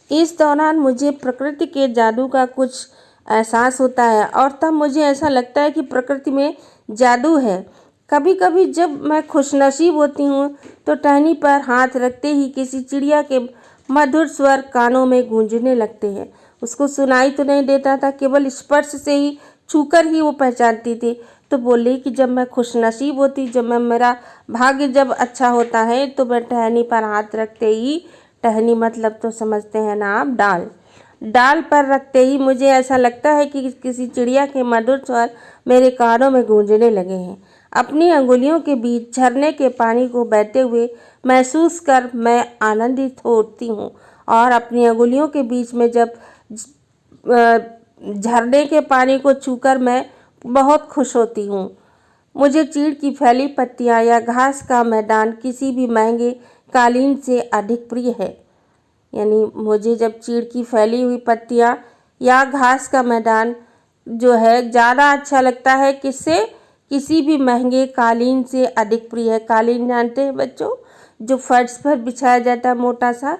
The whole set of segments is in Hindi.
इस दौरान मुझे प्रकृति के जादू का कुछ एहसास होता है और तब मुझे ऐसा लगता है कि प्रकृति में जादू है। कभी कभी जब मैं खुशनसीब होती हूँ तो टहनी पर हाथ रखते ही किसी चिड़िया के मधुर स्वर कानों में गूंजने लगते हैं। उसको सुनाई तो नहीं देता था, केवल स्पर्श से ही, छूकर ही वो पहचानती थी। तो बोली कि जब मैं खुशनसीब होती, जब मैं मेरा भाग्य जब अच्छा होता है तो मैं टहनी पर हाथ रखते ही, टहनी मतलब तो समझते हैं ना आप, डाल, डाल पर रखते ही मुझे ऐसा लगता है कि किसी चिड़िया के मधुर स्वर मेरे कानों में गूंजने लगे हैं। अपनी अंगुलियों के बीच झरने के पानी को बहते हुए महसूस कर मैं आनंदित होती हूँ और अपनी अंगुलियों के बीच में जब झरने के पानी को छूकर मैं बहुत खुश होती हूँ। मुझे चीड़ की फैली पत्तियाँ या घास का मैदान किसी भी महंगे कालीन से अधिक प्रिय है। यानी मुझे जब चीड़ की फैली हुई पत्तियाँ या घास का मैदान जो है ज़्यादा अच्छा लगता है, किससे, किसी भी महंगे कालीन से अधिक प्रिय है। कालीन जानते हैं बच्चों, जो फर्श पर बिछाया जाता है, मोटा सा,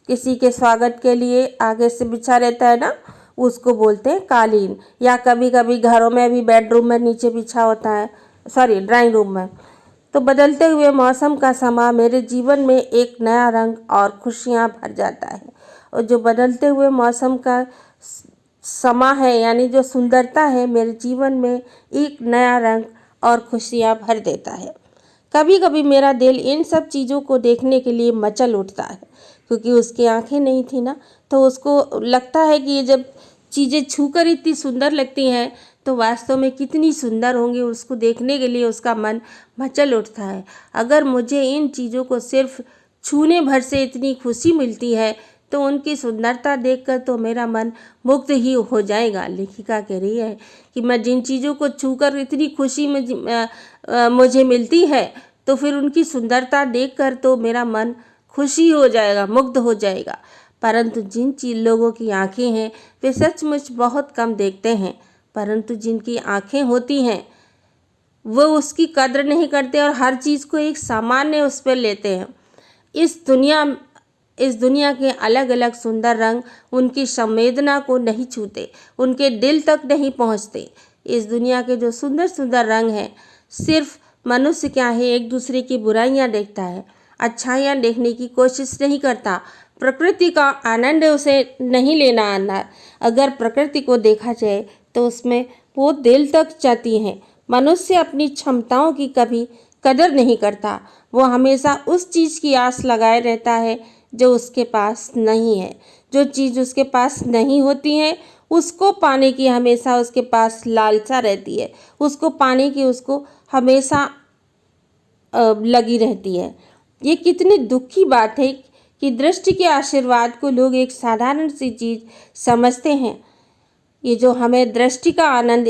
किसी के स्वागत के लिए आगे से बिछा रहता है ना, उसको बोलते हैं कालीन। या कभी कभी घरों में भी बेडरूम में नीचे बिछा होता है, सॉरी ड्राइंग रूम में। तो बदलते हुए मौसम का समा मेरे जीवन में एक नया रंग और खुशियाँ भर जाता है। और जो बदलते हुए मौसम का समा है, यानी जो सुंदरता है, मेरे जीवन में एक नया रंग और खुशियाँ भर देता है। कभी कभी मेरा दिल इन सब चीज़ों को देखने के लिए मचल उठता है, क्योंकि उसकी आंखें नहीं थी ना, तो उसको लगता है कि ये जब चीज़ें छूकर इतनी सुंदर लगती हैं तो वास्तव में कितनी सुंदर होंगी, उसको देखने के लिए उसका मन मचल उठता है। अगर मुझे इन चीज़ों को सिर्फ छूने भर से इतनी खुशी मिलती है तो उनकी सुंदरता देखकर तो मेरा मन मुग्ध ही हो जाएगा। लेखिका कह रही है कि मैं जिन चीज़ों को छूकर इतनी खुशी मुझे मिलती है तो फिर उनकी सुंदरता देखकर तो मेरा मन खुशी हो जाएगा, मुग्ध हो जाएगा। परंतु जिन लोगों की आंखें हैं वे सचमुच बहुत कम देखते हैं, परंतु जिनकी आंखें होती हैं वो उसकी कद्र नहीं करते और हर चीज़ को एक सामान्य उस पर लेते हैं। इस दुनिया के अलग अलग सुंदर रंग उनकी संवेदना को नहीं छूते, उनके दिल तक नहीं पहुंचते। इस दुनिया के जो सुंदर सुंदर रंग हैं, सिर्फ मनुष्य क्या है, एक दूसरे की बुराइयां देखता है, अच्छाइयां देखने की कोशिश नहीं करता। प्रकृति का आनंद उसे नहीं लेना आना। अगर प्रकृति को देखा जाए तो उसमें वो दिल तक जाती है। मनुष्य अपनी क्षमताओं की कभी कदर नहीं करता, वो हमेशा उस चीज़ की आस लगाए रहता है जो उसके पास नहीं है। जो चीज़ उसके पास नहीं होती है उसको पाने की हमेशा उसके पास लालसा रहती है, उसको पाने की उसको हमेशा लगी रहती है। ये कितनी दुख की बात है कि दृष्टि के आशीर्वाद को लोग एक साधारण सी चीज़ समझते हैं। ये जो हमें दृष्टि का आनंद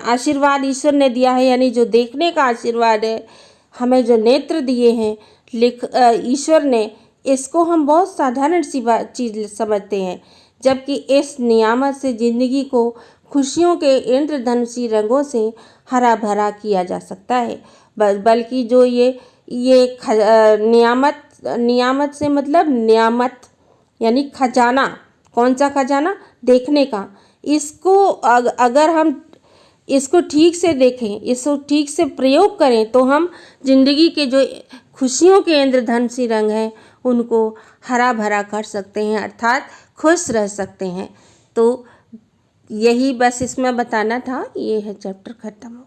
आशीर्वाद ईश्वर ने दिया है, यानी जो देखने का आशीर्वाद है, हमें जो नेत्र दिए हैं ईश्वर ने, इसको हम बहुत साधारण सी चीज़ समझते हैं, जबकि इस नियामत से ज़िंदगी को खुशियों के इंद्रधनुषी रंगों से हरा भरा किया जा सकता है। बल्कि जो ये नियामत से मतलब नियामत यानी खजाना, कौन सा खजाना, देखने का। इसको अगर हम इसको ठीक से देखें, इसको ठीक से प्रयोग करें तो हम जिंदगी के जो खुशियों के इंद्रधनुषी रंग हैं उनको हरा भरा कर सकते हैं, अर्थात खुश रह सकते हैं। तो यही बस इसमें बताना था। ये है चैप्टर खत्म।